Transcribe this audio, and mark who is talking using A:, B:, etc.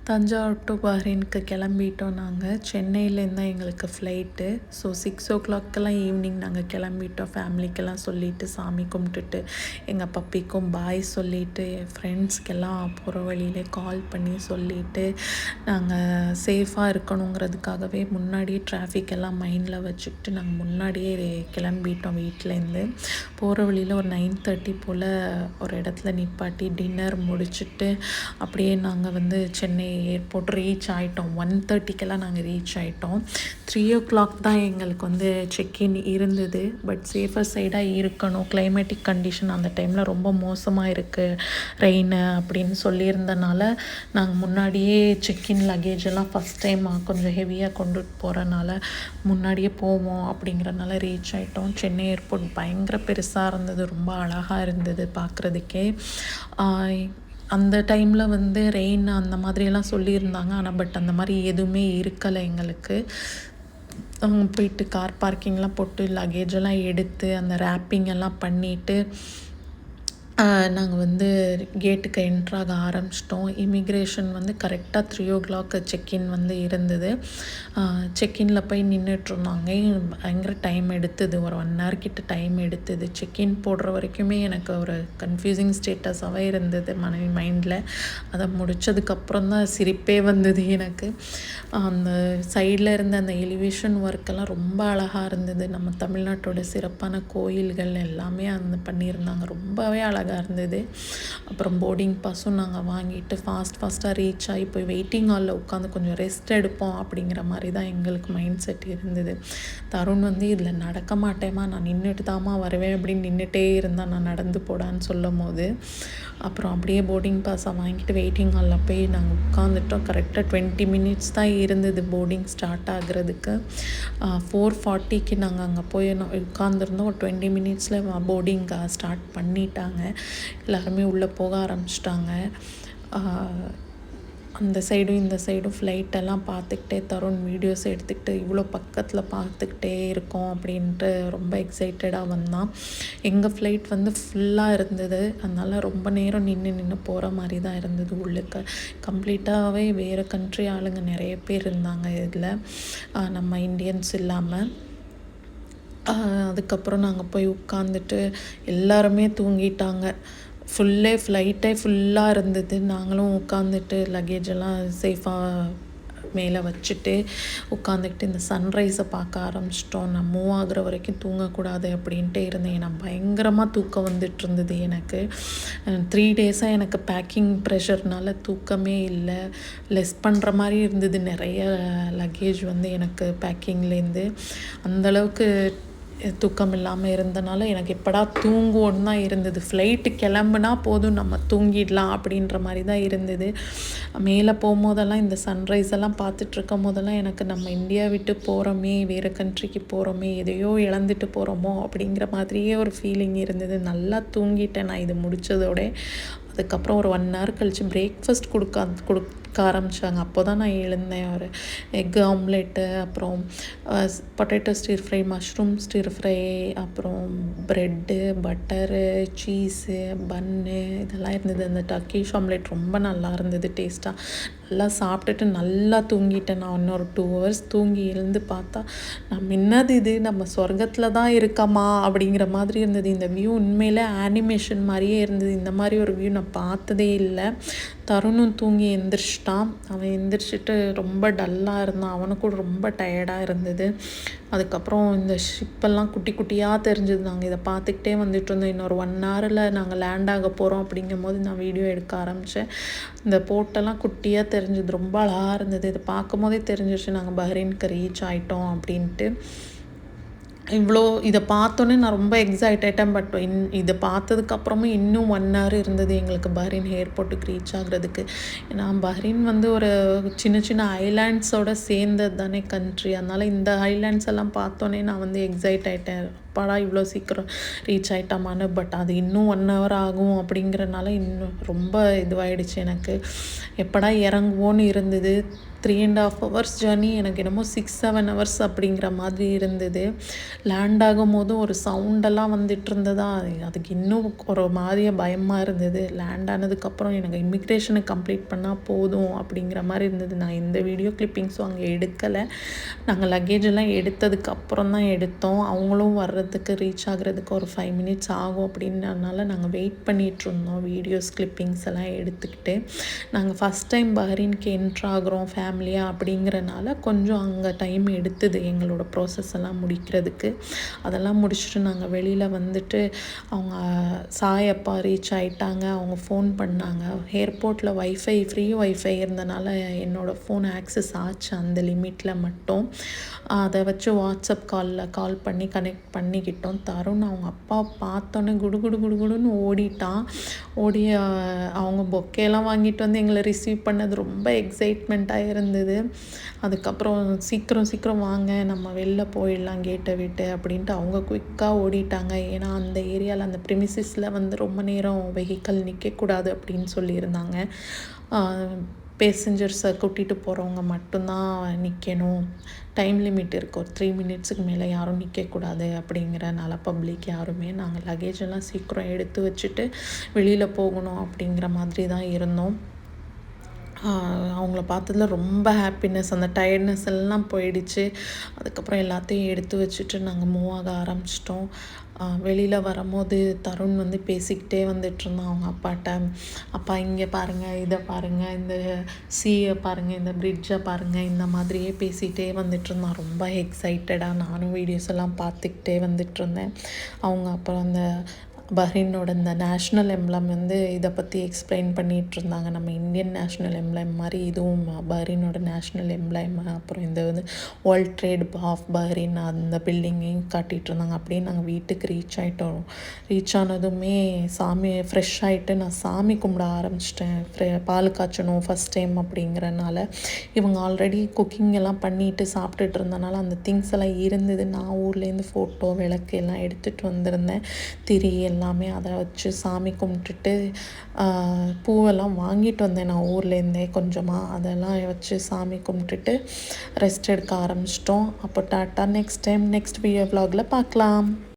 A: Thanjavur to பஹ்ரைனுக்கு கிளம்பிட்டோம் நாங்கள். சென்னையிலேருந்து தான் எங்களுக்கு ஃப்ளைட்டு. ஸோ 6 o'clockலாம் ஈவினிங் நாங்கள் கிளம்பிட்டோம். ஃபேமிலிக்கெல்லாம் சொல்லிவிட்டு சாமி கும்பிட்டுட்டு எங்கள் பப்பிக்கும் பாய் சொல்லிவிட்டு என் ஃப்ரெண்ட்ஸ்க்கெல்லாம் போகிற வழியிலே கால் பண்ணி சொல்லிவிட்டு நாங்கள் சேஃபாக இருக்கணுங்கிறதுக்காகவே முன்னாடியே டிராஃபிக் எல்லாம் மைண்டில் வச்சுக்கிட்டு நாங்கள் முன்னாடியே கிளம்பிட்டோம் வீட்டிலேருந்து. போகிற வழியில் ஒரு 9:30 போல் ஒரு இடத்துல நிப்பாட்டி டின்னர் முடிச்சுட்டு அப்படியே நாங்கள் சென்னை ஏர்போர்ட் ரீச் ஆகிட்டோம். 1:30க்கெல்லாம் நாங்கள் ரீச் ஆகிட்டோம். 3 o'clock தான் எங்களுக்கு செக்இன் இருந்தது. பட் சேஃபர் சைடாக இருக்கணும், கிளைமேட்டிக் கண்டிஷன் அந்த டைமில் ரொம்ப மோசமாக இருக்குது, ரெயின் அப்படின்னு சொல்லியிருந்தனால நாங்கள் முன்னாடியே செக்இன் லக்கேஜ் எல்லாம் ஃபஸ்ட் டைம் கொஞ்சம் ஹெவியாக கொண்டு போகிறனால முன்னாடியே போவோம் அப்படிங்கிறனால ரீச் ஆகிட்டோம். சென்னை ஏர்போர்ட் பயங்கர பெருசாக இருந்தது, ரொம்ப அழகாக இருந்தது பார்க்குறதுக்கே. அந்த டைமில் ரெயின் அந்த மாதிரியெல்லாம் சொல்லியிருந்தாங்க. ஆனால் பட் அந்த மாதிரி எதுவுமே இருக்கலை எங்களுக்கு. போயிட்டு கார் பார்க்கிங்லாம் போட்டு லக்கேஜெல்லாம் எடுத்து அந்த ரேப்பிங் எல்லாம் பண்ணிவிட்டு நாங்கள் கேட்டுக்கு என்ட்ராக ஆரம்பிச்சிட்டோம். இமிக்ரேஷன் கரெக்டாக 3 o'clock செக்இன் இருந்தது. செக்இனில் போய் நின்றுட்டுருந்தாங்க. பயங்கர டைம் எடுத்தது, ஒரு 1 hour கிட்ட டைம் எடுத்தது. செக்இன் போடுற வரைக்குமே எனக்கு ஒரு கன்ஃபியூசிங் ஸ்டேட்டஸாகவே இருந்தது மைண்டில். அதை முடித்ததுக்கப்புறம் தான் சிரிப்பே வந்தது எனக்கு. அந்த சைடில் இருந்த அந்த எலிவேஷன் ஒர்க்கெல்லாம் ரொம்ப அழகாக இருந்தது. நம்ம தமிழ்நாட்டோட சிறப்பான கோயில்கள் எல்லாமே பண்ணியிருந்தாங்க, ரொம்பவே அழகாக இருந்தது. அப்புறம் போர்டிங் பாஸும் நாங்கள் வாங்கிட்டு ஃபாஸ்ட்டாக ரீச் ஆகி போய் வெயிட்டிங் ஹாலில் உட்காந்து கொஞ்சம் ரெஸ்ட் எடுப்போம் அப்படிங்கிற மாதிரி தான் எங்களுக்கு மைண்ட் செட் இருந்தது. தருண் இதில் நடக்க மாட்டேமா, நான் நின்றுட்டு தாமா வருவேன் அப்படின்னு நின்றுட்டே இருந்தால் நான் நடந்து போடான்னு சொல்லும் போது அப்புறம் அப்படியே போர்டிங் பாஸை வாங்கிட்டு வெயிட்டிங் ஹாலில் போய் நாங்கள் உட்காந்துட்டோம். கரெக்டாக 20 minutes தான் இருந்தது போர்டிங் ஸ்டார்ட் ஆகுறதுக்கு. 4:40க்கு நாங்கள் அங்கே போய் உட்காந்துருந்தோம். ஒரு 20 minutesல போர்டிங் ஸ்டார்ட் பண்ணிட்டாங்க. எல்லாருமே உள்ளே போக ஆரம்பிச்சிட்டாங்க. அந்த சைடும் இந்த சைடும் ஃப்ளைட்டெல்லாம் பார்த்துக்கிட்டே தருண் வீடியோஸ் எடுத்துக்கிட்டு இவ்வளோ பக்கத்தில் பார்த்துக்கிட்டே இருக்கோம் அப்படின்ட்டு ரொம்ப எக்ஸைட்டடாக வந்தான். எங்கள் ஃப்ளைட் ஃபுல்லாக இருந்தது, அதனால் ரொம்ப நேரம் நின்று போகிற மாதிரி தான் இருந்தது. உள்ளுக்கு கம்ப்ளீட்டாகவே வேறு கண்ட்ரி ஆளுங்க நிறைய பேர் இருந்தாங்க இதில், நம்ம இந்தியன்ஸ் இல்லாமல். அதுக்கப்புறம் நாங்கள் போய் உட்காந்துட்டு எல்லாருமே தூங்கிட்டாங்க. ஃப்ளைட்டே ஃபுல்லாக இருந்தது. நாங்களும் உட்காந்துட்டு லக்கேஜெல்லாம் சேஃபாக மேலே வச்சுட்டு உட்காந்துக்கிட்டு இந்த சன்ரைஸை பார்க்க ஆரம்பிச்சிட்டோம். நான் மூவ் ஆகுற வரைக்கும் தூங்கக்கூடாது அப்படின்ட்டே இருந்தேன். நான் பயங்கரமாக தூக்கம் இருந்தது எனக்கு. 3 days-ஆக எனக்கு பேக்கிங் ப்ரெஷர்னால தூக்கமே இல்லை. லெஸ் பண்ணுற மாதிரி இருந்தது நிறைய லக்கேஜ் எனக்கு பேக்கிங்லேருந்து. அந்தளவுக்கு தூக்கம் இல்லாமல் இருந்தனால எனக்கு எப்படா தூங்குவோன்னு தான் இருந்தது. ஃப்ளைட்டு கிளம்புனா போதும் நம்ம தூங்கிடலாம் அப்படின்ற மாதிரி தான் இருந்தது. மேலே போகும்போதெல்லாம் இந்த சன்ரைஸ் எல்லாம் பார்த்துட்ருக்கும் போதெல்லாம் எனக்கு நம்ம இந்தியா விட்டு போகிறோமே, வேறு கண்ட்ரிக்கு போகிறோமே, எதையோ இழந்துட்டு போகிறோமோ அப்படிங்கிற மாதிரியே ஒரு ஃபீலிங் இருந்தது. நல்லா தூங்கிட்டேன் நான் இது முடித்ததோட. அதுக்கப்புறம் ஒரு 1 hour கழித்து பிரேக்ஃபாஸ்ட் கொடுக்க ஆரம்பித்தாங்க. அப்போ தான் நான் எழுந்தேன். ஒரு எக் ஆம்லெட்டு, அப்புறம் potato stir fry, mushroom stir fry, அப்புறம் ப்ரெட்டு, பட்டரு, சீஸு, பன்னு இதெல்லாம் இருந்தது. அந்த டர்க்கிஷ் ஆம்லெட் ரொம்ப நல்லா இருந்தது டேஸ்ட்டாக. நல்லா சாப்பிட்டுட்டு நல்லா தூங்கிட்டேன். நான் இன்னொரு 2 hours தூங்கி எழுந்து பார்த்தா இது நம்ம சொர்க்கத்தில் தான் இருக்கமா அப்படிங்கிற மாதிரி இருந்தது. இந்த வியூ உண்மையிலே ஆனிமேஷன் மாதிரியே இருந்தது. இந்த மாதிரி ஒரு வியூ நான் பார்த்ததே இல்லை. தருணும் தூங்கி எந்திரிச்சிட்டான். அவன் எந்திரிச்சிட்டு ரொம்ப டல்லாக இருந்தான். அவனுக்கும் ரொம்ப டயர்டாக இருந்தது. அதுக்கப்புறம் இந்த ஷிப்பெல்லாம் குட்டி குட்டியாக தெரிஞ்சது. நாங்கள் இதை பார்த்துக்கிட்டே இருந்தோம். இன்னொரு 1 hourல நாங்கள் லேண்ட் ஆக போகிறோம் அப்படிங்கும் போது நான் வீடியோ எடுக்க ஆரம்பித்தேன். இந்த போட்டெல்லாம் குட்டியாக தெரிஞ்சது, ரொம்ப அழகாக இருந்தது. இதை பார்க்கும் போதே தெரிஞ்சிருச்சு நாங்கள் பஹ்ரைனுக்கு ரீச் ஆகிட்டோம் அப்படின்ட்டு. இதை பார்த்தோன்னே நான் ரொம்ப எக்ஸைட்டேன். பட் இதை பார்த்ததுக்கப்புறமும் இன்னும் 1 hour இருந்தது எங்களுக்கு பஹ்ரைன் ஏர்போர்ட்டுக்கு ரீச் ஆகுறதுக்கு. ஏன்னா பஹ்ரைன் ஒரு சின்ன சின்ன ஐலாண்ட்ஸோடு சேர்ந்தது தானே கண்ட்ரி. அதனால் இந்த ஐலாண்ட்ஸ் எல்லாம் பார்த்தோன்னே நான் எக்ஸைட் ஆகிட்டேன். அப்பாடா இவ்வளோ சீக்கிரம் ரீச் ஆகிட்டோமான்னு. பட் அது இன்னும் 1 ஹவர் ஆகும் அப்படிங்கிறனால இன்னும் ரொம்ப இதுவாகிடுச்சு எனக்கு. எப்படா இறங்குவோன்னு இருந்தது. 3.5 ஹவர்ஸ் ஜேர்னி எனக்கு என்னமோ 6-7 ஹவர்ஸ் அப்படிங்கிற மாதிரி இருந்தது. லேண்ட் ஆகும்போது ஒரு சவுண்டெல்லாம் வந்துட்டு இருந்ததா, அதுக்கு இன்னும் ஒரு மாதிரியே பயமாக இருந்தது. லேண்ட் ஆனதுக்கப்புறம் எனக்கு இமிக்ரேஷனை கம்ப்ளீட் பண்ணால் போதும் அப்படிங்கிற மாதிரி இருந்தது. நான் எந்த வீடியோ கிளிப்பிங்ஸும் அங்கே எடுக்கலை. நாங்கள் லக்கேஜ் எல்லாம் எடுத்ததுக்கப்புறம் தான் எடுத்தோம். அவங்களும் வர்றதுக்கு ரீச் ஆகிறதுக்கு ஒரு 5 மினிட்ஸ் ஆகும் அப்படின்றனால நாங்கள் வெயிட் பண்ணிகிட்ருந்தோம் வீடியோஸ் கிளிப்பிங்ஸ் எல்லாம் எடுத்துக்கிட்டு. நாங்கள் ஃபஸ்ட் டைம் பஹ்ரைனுக்கு என்ட்ரு ஆகிறோம் ஃபேமிலியாக அப்படிங்கிறனால கொஞ்சம் அங்கே டைம் எடுத்தது எங்களோட ப்ராசஸ் எல்லாம் முடிக்கிறதுக்கு. அதெல்லாம் முடிச்சுட்டு நாங்கள் வெளியில் வந்துட்டு அவங்க சாய் அப்பா ரீச் ஆகிட்டாங்க. அவங்க ஃபோன் பண்ணாங்க. ஏர்போர்ட்டில் ஃப்ரீ ஒய்ஃபை இருந்தனால என்னோடய ஃபோன் ஆக்சஸ் ஆச்சு அந்த லிமிட்டில் மட்டும். அதை வச்சு வாட்ஸ்அப் கால் பண்ணி கனெக்ட் பண்ணிக்கிட்டோம். தருண் அவங்க அப்பா பார்த்தோன்னே குடுன்னு ஓடிட்டான். ஓடி அவங்க பொக்கேலாம் வாங்கிட்டு வந்து எங்களை ரிசீவ் பண்ணது ரொம்ப எக்ஸைட்மெண்ட்டாக இருந்தது. அதுக்கப்புறம் சீக்கிரம் வாங்க நம்ம வெளில போயிடலாம் கேட்டை விட்டு அப்படின்ட்டு அவங்க குயிக்காக ஓடிட்டாங்க. ஏன்னா அந்த ஏரியாவில் அந்த ப்ரிமிசிஸில் வந்து ரொம்ப நேரம் வெஹிக்கல் நிற்கக்கூடாது அப்படின்னு சொல்லியிருந்தாங்க. பேசஞ்சர்ஸை கூட்டிகிட்டு போகிறவங்க மட்டும்தான் நிற்கணும். டைம் லிமிட் இருக்குது. ஒரு 3 மினிட்ஸுக்கு மேலே யாரும் நிற்கக்கூடாது அப்படிங்கிறனால பப்ளிக் யாருமே நாங்கள் லக்கேஜ் எல்லாம் சீக்கிரம் எடுத்து வச்சுட்டு வெளியில் போகணும் அப்படிங்கிற மாதிரி தான் இருந்தோம். அவங்கள பார்த்ததுல ரொம்ப ஹாப்பினஸ், அந்த டயர்ட்னஸ் எல்லாம் போயிடுச்சு. அதுக்கப்புறம் எல்லாத்தையும் எடுத்து வச்சுட்டு நாங்கள் மூவ் ஆக ஆரம்பிச்சிட்டோம். வெளியில் வரும்போது தருண் வந்து பேசிக்கிட்டே வந்துட்டுருந்தான் அவங்க அப்பாட்ட. அப்பா இங்கே பாருங்கள், இதை பாருங்கள், இந்த சீயை பாருங்கள், இந்த பிரிட்ஜை பாருங்கள், இந்த மாதிரியே பேசிகிட்டே வந்துட்டுருந்தான் ரொம்ப எக்ஸைட்டடாக. நானும் வீடியோஸ் எல்லாம் பார்த்துக்கிட்டே வந்துட்டுருந்தேன். அவங்க அப்புறம் அந்த பஹ்ரைனோட இந்த நேஷ்னல் எம்ப்ளம் வந்து இதை பற்றி எக்ஸ்பிளைன் பண்ணிகிட்டு இருந்தாங்க. நம்ம இந்தியன் நேஷ்னல் எம்ப்ளம் மாதிரி இதுவும் பஹ்ரைனோட நேஷ்னல் எம்ப்ளம். அப்புறம் இந்த வந்து வேர்ல்ட் ட்ரேட் ஆஃப் பஹ்ரைன் அந்த பில்டிங்கையும் காட்டிகிட்டு இருந்தாங்க. அப்படியே நாங்கள் வீட்டுக்கு ரீச் ஆகிட்டோம். ரீச் ஆனதுமே சாமி ஃப்ரெஷ் ஆகிட்டு நான் சாமி கும்பிட ஆரம்பிச்சிட்டேன். பால் காய்ச்சணும் ஃபஸ்ட் டைம் அப்படிங்கிறனால. இவங்க ஆல்ரெடி குக்கிங் எல்லாம் பண்ணிட்டு சாப்பிட்டுட்டு இருந்தனால அந்த திங்ஸ் எல்லாம் இருந்தது. நான் ஊர்லேருந்து ஃபோட்டோ விளக்கு எல்லாம் எடுத்துகிட்டு வந்திருந்தேன். திரி எல்லாமே அதை வச்சு சாமி கும்பிட்டுட்டு பூவெல்லாம் வாங்கிட்டு வந்தேன் நான் ஊர்லேருந்தே கொஞ்சமாக. அதெல்லாம் வச்சு சாமி கும்பிட்டுட்டு ரெஸ்ட் எடுக்க ஆரம்பிச்சிட்டோம். அப்போ tata, next time next video vlogல பார்க்கலாம்.